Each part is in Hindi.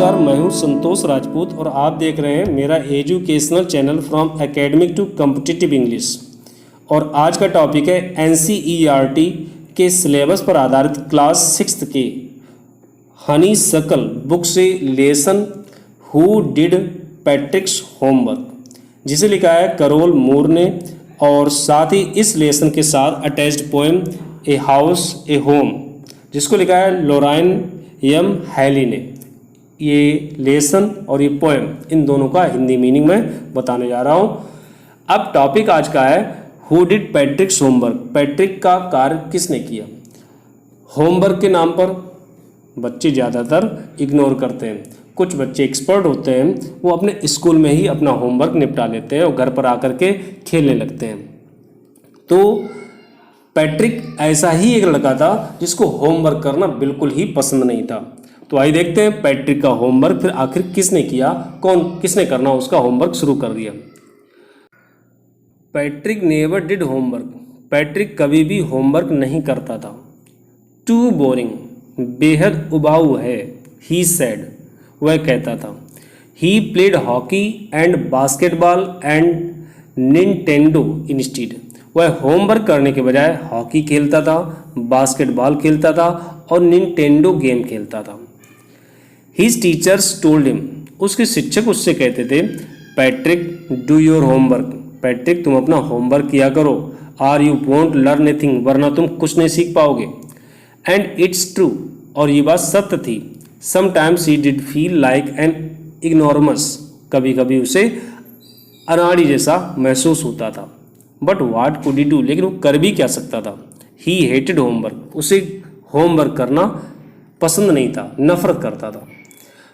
नमस्कार, मैं हूं संतोष राजपूत और आप देख रहे हैं मेरा educational channel from academic to competitive English. और आज का टॉपिक है एनसीईआरटी के सिलेबस पर आधारित क्लास 6 के हनीसकल बुक से लेसन हु डिड पैट्रिक्स होमवर्क, जिसे लिखा है करोल मूर ने, और साथ ही इस लेसन के साथ attached poem a house A home, जिसको लिखा है लोराइन एम हैली ने। ये लेसन और ये पोएम, इन दोनों का हिंदी मीनिंग मैं बताने जा रहा हूँ। अब टॉपिक आज का है हु डिड पैट्रिक्स होमवर्क, पैट्रिक का कार्य किसने किया। होमवर्क के नाम पर बच्चे ज़्यादातर इग्नोर करते हैं। कुछ बच्चे एक्सपर्ट होते हैं, वो अपने स्कूल में ही अपना होमवर्क निपटा लेते हैं और घर पर आकर के खेलने लगते हैं। तो पैट्रिक ऐसा ही एक लड़का था जिसको होमवर्क करना बिल्कुल ही पसंद नहीं था। तो आइए देखते हैं पैट्रिक का होमवर्क फिर आखिर किसने किया, किसने करना उसका होमवर्क शुरू कर दिया। Patrick never did homework, Patrick कभी भी होमवर्क नहीं करता था। टू बोरिंग, बेहद उबाऊ है। ही सेड, वह कहता था। He played hockey and basketball and Nintendo instead, वह होमवर्क करने के बजाय हॉकी खेलता था, बास्केटबॉल खेलता था और निंटेंडो गेम खेलता था। हिज टीचर्स टोल्ड हिम, उसके शिक्षक उससे कहते थे, Patrick do your homework, Patrick तुम अपना होमवर्क किया करो, आर यू वोंट लर्न एथिंग, वरना तुम कुछ नहीं सीख पाओगे। एंड इट्स ट्रू, और ये बात सत्य थी। Sometimes he did feel like an ignoramus, कभी कभी उसे अनाड़ी जैसा महसूस होता था। But what could he do, लेकिन वो कर भी क्या सकता था। ही हेटेड होमवर्क, उसे होमवर्क करना पसंद नहीं था, नफरत करता था।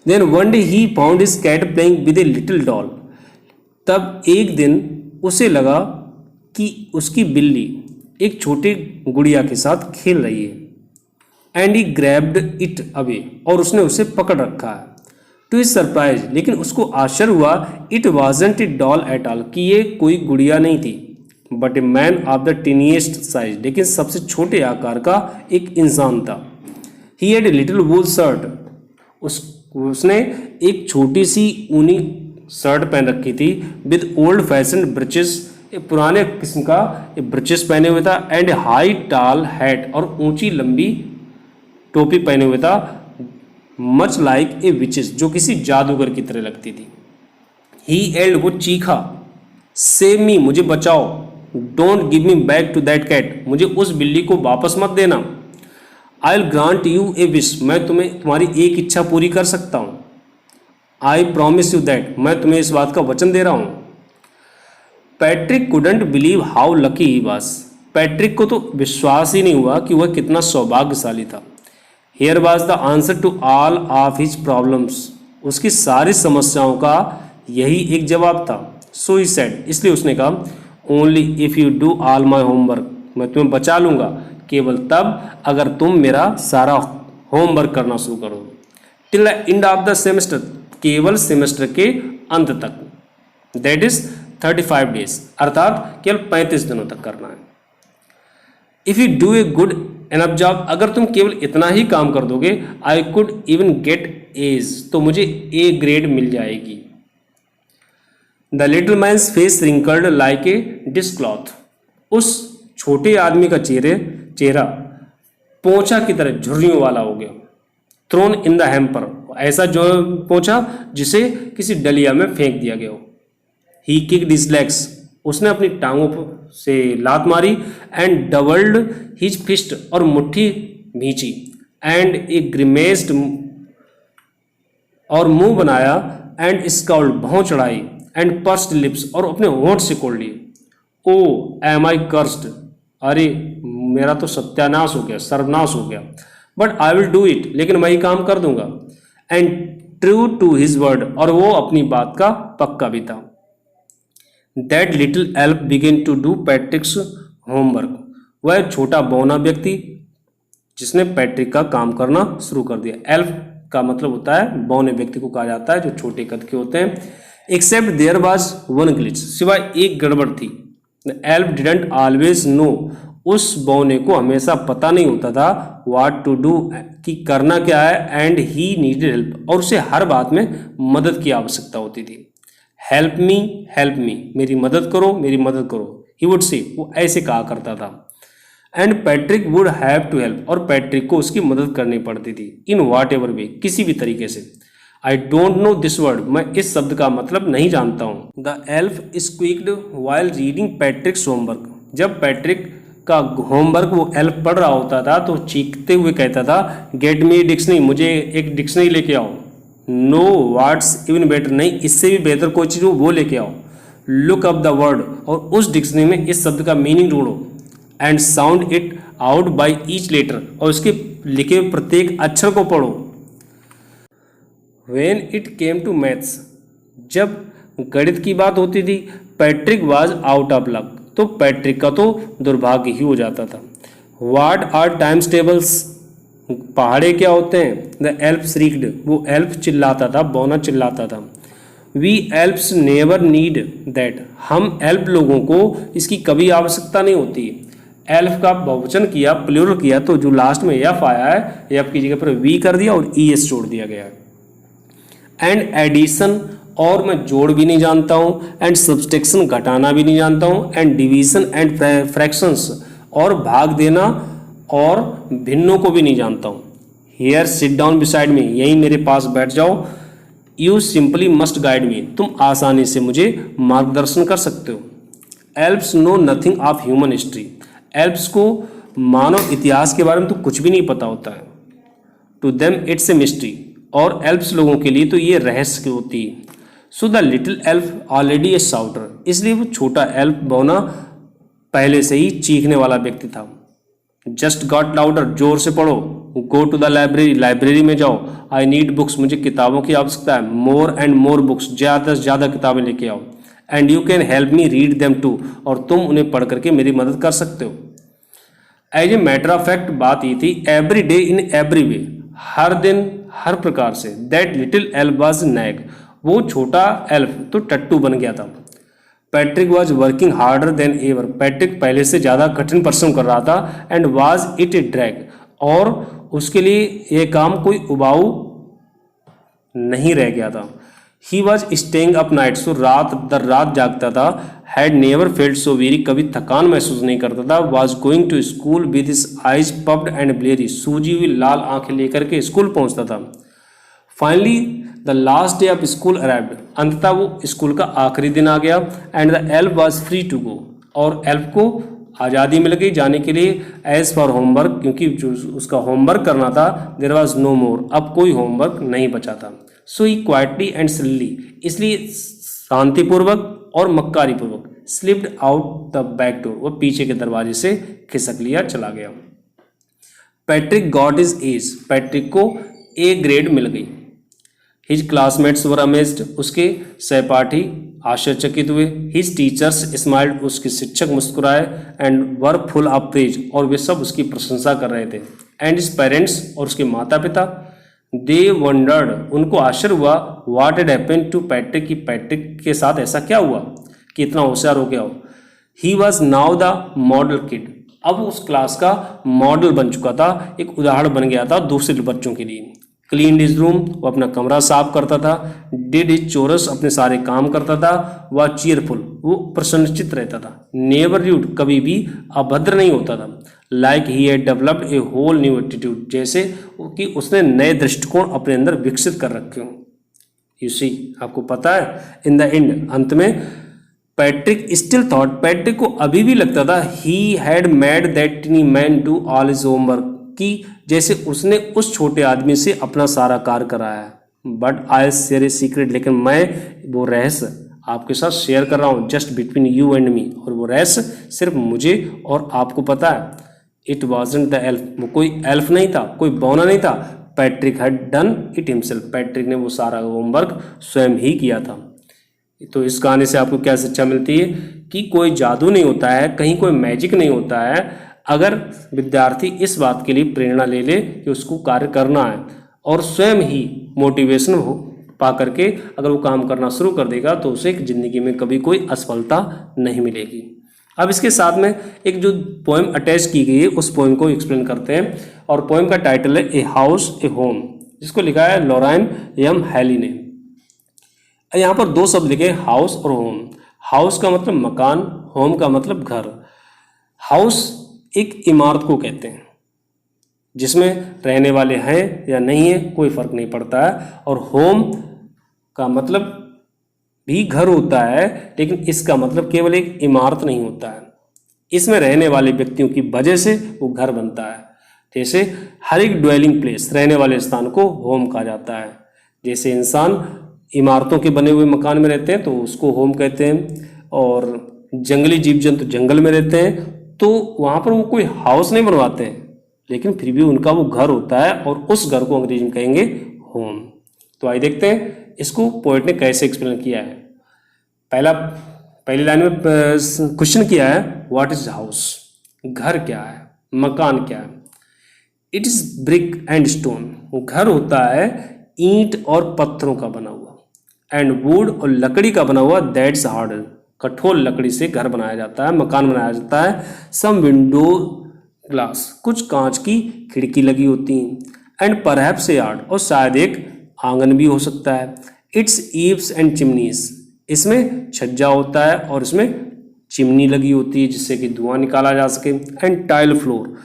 Then one day he found his cat playing with a little doll, तब एक दिन उसे लगा कि उसकी बिल्ली एक छोटे गुड़िया के साथ खेल रही है। And he grabbed it away, और उसने उसे पकड़ रखा है। टू हिज सरप्राइज, लेकिन उसको आश्चर्य हुआ, it wasn't a doll at all, कि ये कोई गुड़िया नहीं थी, but a man of the teeniest size, लेकिन सबसे छोटे आकार का एक इंसान था। He had a little wool shirt, उसने एक छोटी सी ऊनी शर्ट पहन रखी थी। विद ओल्ड फैशन ब्रिचेस, पुराने किस्म का ब्रिचेस पहने हुए था। एंड हाई टाल हैट, और ऊंची लंबी टोपी पहने हुए था। मच लाइक ए विचेस, जो किसी जादूगर की तरह लगती थी। ही एल्ड, वो चीखा, सेव मी, मुझे बचाओ। Don't give me back to that cat, मुझे उस बिल्ली को वापस मत देना। I will grant you a wish, मैं तुम्हें तुम्हारी एक इच्छा पूरी कर सकता हूँ। आई प्रॉमिस यू दैट, मैं तुम्हें इस बात का वचन दे रहा हूँ। Patrick couldn't believe how lucky he was, Patrick को तो विश्वास ही नहीं हुआ कि वह कितना सौभाग्यशाली था। Here was the answer to all of his problems, उसकी सारी समस्याओं का यही एक जवाब था। सो ही सेड, इसलिए उसने कहा, only if you do all my homework, मैं तुम्हें बचा लूँगा केवल तब अगर तुम मेरा सारा होमवर्क करना शुरू करो। Till the end of the semester, केवल सेमेस्टर के अंत तक। दैट इज 35 डेज, अर्थात केवल 35 दिनों तक करना है। If you do a good enough job, अगर तुम केवल इतना ही काम कर दोगे, I could even get A's, तो मुझे ए ग्रेड मिल जाएगी। The little man's face wrinkled like a dishcloth, उस छोटे आदमी का चेहरा पोंछा की तरह झुर्रियों वाला हो गया। थ्रोन इन द हैम्पर, ऐसा जो पोंछा जिसे किसी डलिया में फेंक दिया गया हो। ही किक्ड हिज लेग्स, उसने अपनी टांगों से लात मारी। एंड डबल्ड हिज फिस्ट, और मुट्ठी भींची। एंड ए ग्रिमेस्ड, और मुंह बनाया। एंड स्काउल्ड, भौं चढ़ाई। एंड पर्स्ड लिप्स, और अपने होंठ से कोड़ लिए। ओ एम आई कर्स्ड, अरे मेरा तो सत्यानाश हो गया, सर्वनाश हो गया। But I will do it, लेकिन मैं ही काम कर दूंगा। And true to his word, और वो अपनी बात का पक्का भी था। That little elf began to do Patrick's homework, वह छोटा बौना व्यक्ति जिसने पैट्रिक का काम करना शुरू कर दिया। एल्फ का मतलब होता है, बौने व्यक्ति को कहा जाता है जो छोटे कद के होते हैं। Except there was one glitch, सिवाय एक गड़बड़ थी। The elf didn't always know, उस बौने को हमेशा पता नहीं होता था व्हाट टू डू, कि करना क्या है, एंड ही नीडेड हेल्प, और उसे हर बात में मदद की आवश्यकता होती थी। हेल्प मी, मेरी मदद करो, मेरी मदद करो, ही वुड से, वो ऐसे कहा करता था। And Patrick would have to help, और पैट्रिक को उसकी मदद करनी पड़ती थी, इन वाट एवर वे, किसी भी तरीके से। I don't know this word, मैं इस शब्द का मतलब नहीं जानता हूँ। The elf squeaked while reading Patrick's homework, जब पैट्रिक का होमवर्क वो एल्फ पढ़ रहा होता था तो चीखते हुए कहता था, गेट मी डिक्शनरी, मुझे एक डिक्शनरी लेके आओ। नो वर्ड्स इवन बेटर, नहीं इससे भी बेहतर कोई चीज़ हो वो लेके आओ। लुक अप द वर्ड, और उस डिक्शनरी में इस शब्द का मीनिंग ढूंढो। And sound it out by each letter, और उसके लिखे हुए प्रत्येक अक्षर को पढ़ो। When it came to maths, जब गणित की बात होती थी, Patrick was out of luck, तो पैट्रिक का तो दुर्भाग्य ही हो जाता था। व्हाट आर टाइम्स टेबल्स, पहाड़े क्या होते हैं। द एल्फ श्रीक्ड, वो एल्फ चिल्लाता था, बौना चिल्लाता था। We elves never need that, हम एल्फ लोगों को इसकी कभी आवश्यकता नहीं होती। एल्फ का बहुवचन किया, प्लूरल किया, तो जो लास्ट में एफ आया है, एफ की जगह पर वी कर दिया और ई एस जोड़ दिया गया। एंड एडिशन, और मैं जोड़ भी नहीं जानता हूँ। एंड सब्सट्रैक्शन, घटाना भी नहीं जानता हूँ। एंड डिवीजन एंड फ्रैक्शंस, और भाग देना और भिन्नों को भी नहीं जानता हूँ। Here sit down beside me, यहीं मेरे पास बैठ जाओ। You simply must guide me, तुम आसानी से मुझे मार्गदर्शन कर सकते हो। Elves know nothing of human history, elves को मानव इतिहास के बारे में तो कुछ भी नहीं पता होता है। To them it's a mystery, और एल्प्स लोगों के लिए तो ये रहस्य होती है। So the little elf already a shouter, इसलिए वो छोटा एल्फ बौना पहले से ही चीखने वाला व्यक्ति था। जस्ट गॉट लाउडर, जोर से पढ़ो। Go to the library, library में जाओ। आई नीड बुक्स, मुझे किताबों की आवश्यकता है। मोर एंड मोर बुक्स, ज़्यादा से ज़्यादा किताबें लेके आओ। And you can help me read them too, और तुम उन्हें पढ़ करके मेरी मदद कर सकते हो। As a matter of fact, बात ये थी, every day in every way, हर दिन हर प्रकार से, that little elf was nag, वो छोटा एल्फ तो टट्टू बन गया था। Patrick was working harder than ever, Patrick पहले से ज़्यादा कठिन परिश्रम कर रहा था। And was it a drag, और उसके लिए यह काम कोई उबाऊ नहीं रह गया था। He was staying up night, सो रात दर रात जागता था। Had never felt so weary, कभी थकान महसूस नहीं करता था। Was going to school with his eyes puffed and bleary, सूजी हुई लाल आंखें लेकर के स्कूल पहुंचता था। Finally the last day of school arrived, अंततः वो स्कूल का आखिरी दिन आ गया। And the elf was free to go, और एल्फ को आज़ादी मिल गई जाने के लिए। एज फॉर होमवर्क, क्योंकि जो उसका होमवर्क करना था, देयर वॉज नो मोर, अब कोई होमवर्क नहीं बचा था। सो ही क्वाइटली एंड स्लिली, इसलिए शांतिपूर्वक और मक्कारी पूर्वक, slipped out the back door, वो पीछे के दरवाजे से खिसक लिया, चला गया। Patrick got his age, Patrick को ए ग्रेड मिल गई। हिज क्लासमेट्स वर अमेज्ड, उसके सहपाठी आश्चर्यचकित हुए। हिज टीचर्स स्माइल्ड, उसके शिक्षक मुस्कुराए। And were full of praise, और वे सब उसकी प्रशंसा कर रहे थे। एंड हिज पेरेंट्स, और उसके माता पिता, दे वंडर्ड, उनको आश्चर्य हुआ। What had happened to Patrick, कि पैट्रिक के साथ ऐसा क्या हुआ कि इतना होशियार हो गया हो। He was now the model kid, अब उस क्लास का मॉडल बन चुका था, एक उदाहरण बन गया था दूसरे बच्चों के लिए। क्लीन हिज रूम, वो अपना कमरा साफ करता था। डिड हिज चोरस, अपने सारे काम करता था। वह चीयरफुल, वो प्रसन्नचित रहता था। नेवर र्यूड, कभी भी अभद्र नहीं होता था। Like he had developed a whole new attitude, जैसे कि उसने नए दृष्टिकोण अपने अंदर विकसित कर रखे हों। यू सी, आपको पता है, इन द एंड, अंत में पैट्रिक स्टिल थॉट, पैट्रिक को अभी भी लगता था, he had made that tiny man do all his homework, कि जैसे उसने उस छोटे आदमी से अपना सारा कार्य कराया है। But I share a secret, लेकिन मैं वो रहस्य आपके साथ शेयर कर रहा हूँ, just between you and me, और वो रहस्य सिर्फ मुझे और आपको पता है। इट वॉजंट द एल्फ, वो कोई एल्फ नहीं था, कोई बौना नहीं था। Patrick had done it himself, Patrick ने वो सारा होमवर्क स्वयं ही किया था। तो इस कहानी से आपको क्या शिक्षा मिलती है कि कोई जादू नहीं होता है, कहीं कोई मैजिक नहीं होता है। अगर विद्यार्थी इस बात के लिए प्रेरणा ले ले कि उसको कार्य करना है और स्वयं ही मोटिवेशन हो पा करके अगर वो काम करना शुरू कर देगा, तो उसे ज़िंदगी में कभी कोई असफलता नहीं मिलेगी। अब इसके साथ में एक जो पोएम अटैच की गई है उस पोएम को एक्सप्लेन करते हैं, और पोएम का टाइटल है ए हाउस ए होम, जिसको लिखा है लॉरेन एम हैली ने। यहाँ पर दो शब्द लिखे, हाउस और होम। हाउस का मतलब मकान, होम का मतलब घर। हाउस एक इमारत को कहते हैं जिसमें रहने वाले हैं या नहीं है कोई फर्क नहीं पड़ता है, और होम का मतलब भी घर होता है, लेकिन इसका मतलब केवल एक इमारत नहीं होता है, इसमें रहने वाले व्यक्तियों की वजह से वो घर बनता है। जैसे हर एक ड्वेलिंग प्लेस, रहने वाले स्थान को होम कहा जाता है। जैसे इंसान इमारतों के बने हुए मकान में रहते हैं तो उसको होम कहते हैं, और जंगली जीव जंतु जंगल में रहते हैं तो वहाँ पर वो कोई हाउस नहीं बनवाते हैं, लेकिन फिर भी उनका वो घर होता है, और उस घर को अंग्रेजी में कहेंगे होम। तो आइए देखते हैं इसको पोएट ने कैसे एक्सप्लेन किया है। पहली लाइन में क्वेश्चन किया है, व्हाट इज हाउस, घर क्या है, मकान क्या है। It is brick and stone, वो घर होता है ईंट और पत्थरों का बना हुआ, एंड वुड और लकड़ी का बना हुआ, दैट्स हार्ड, कठोर लकड़ी से घर बनाया जाता है, मकान बनाया जाता है। सम विंडो ग्लास, कुछ कांच की खिड़की लगी होती हैं, एंड परहैप्स ए यार्ड, और शायद एक आंगन भी हो सकता है। इट्स ईव्स एंड चिमनीज, इसमें छज्जा होता है और इसमें चिमनी लगी होती है जिससे कि धुआं निकाला जा सके। एंड टाइल फ्लोर,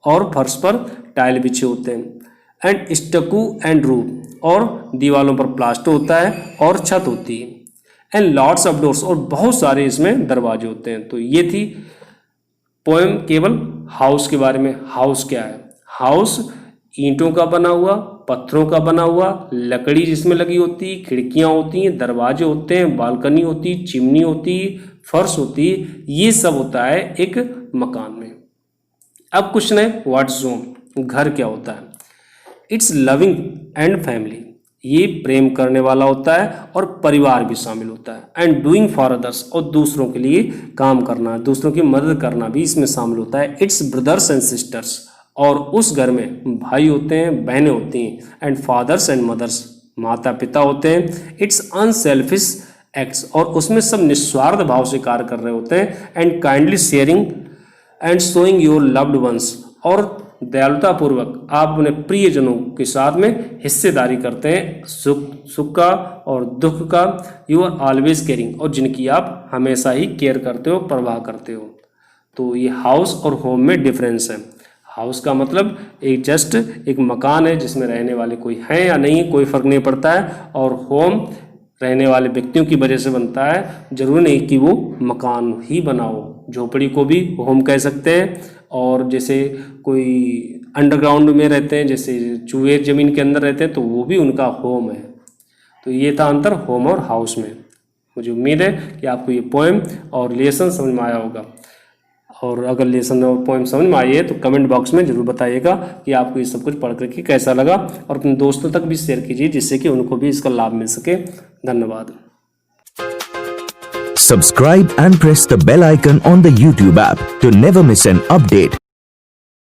और फर्श पर टाइल बिछे होते हैं। एंड स्टकू एंड रूफ, और दीवारों पर प्लास्टर होता है और छत होती है। एंड लॉट्स ऑफ डोर्स, और बहुत सारे इसमें दरवाजे होते हैं। तो ये थी पोएम केवल हाउस के बारे में। हाउस क्या है, हाउस ईंटों का बना हुआ, पत्थरों का बना हुआ, लकड़ी जिसमें लगी होती, खिड़कियां होती हैं, दरवाजे होते हैं, बालकनी होती, चिमनी होती, फर्श होती, ये सब होता है एक मकान में। अब क्वेश्चन है व्हाट्स होम, घर क्या होता है। इट्स लविंग एंड फैमिली, ये प्रेम करने वाला होता है और परिवार भी शामिल होता है। एंड डूइंग फॉर अदर्स, और दूसरों के लिए काम करना, दूसरों की मदद करना भी इसमें शामिल होता है। इट्स ब्रदर्स एंड सिस्टर्स, और उस घर में भाई होते हैं, बहनें होती हैं। एंड फादर्स एंड मदर्स, माता पिता होते हैं। इट्स अनसेल्फिश एक्ट्स, और उसमें सब निस्वार्थ भाव से कार्य कर रहे होते हैं। And kindly sharing and showing your loved ones, और दयालुतापूर्वक आप अपने प्रियजनों के साथ में हिस्सेदारी करते हैं, सुख का और दुख का। यू आर ऑलवेज केयरिंग, और जिनकी आप हमेशा ही केयर करते हो, परवाह करते हो। तो ये हाउस और होम में डिफरेंस है। हाउस का मतलब एक जस्ट एक मकान है जिसमें रहने वाले कोई हैं या नहीं कोई फर्क नहीं पड़ता है, और होम रहने वाले व्यक्तियों की वजह से बनता है। जरूरी नहीं कि वो मकान ही बना हो, झोपड़ी को भी होम कह सकते हैं। और जैसे कोई अंडरग्राउंड में रहते हैं, जैसे चूहे ज़मीन के अंदर रहते हैं, तो वो भी उनका होम है। तो ये था अंतर होम और हाउस में। मुझे उम्मीद है कि आपको ये पोएम और लेसन समझ में आया होगा, और अगर लेसन और पोएम समझ में आई है तो कमेंट बॉक्स में ज़रूर बताइएगा कि आपको ये सब कुछ पढ़ करके कैसा लगा, और अपने दोस्तों तक भी शेयर कीजिए जिससे कि उनको भी इसका लाभ मिल सके। धन्यवाद। Subscribe and press the bell icon on the YouTube app to never miss an update.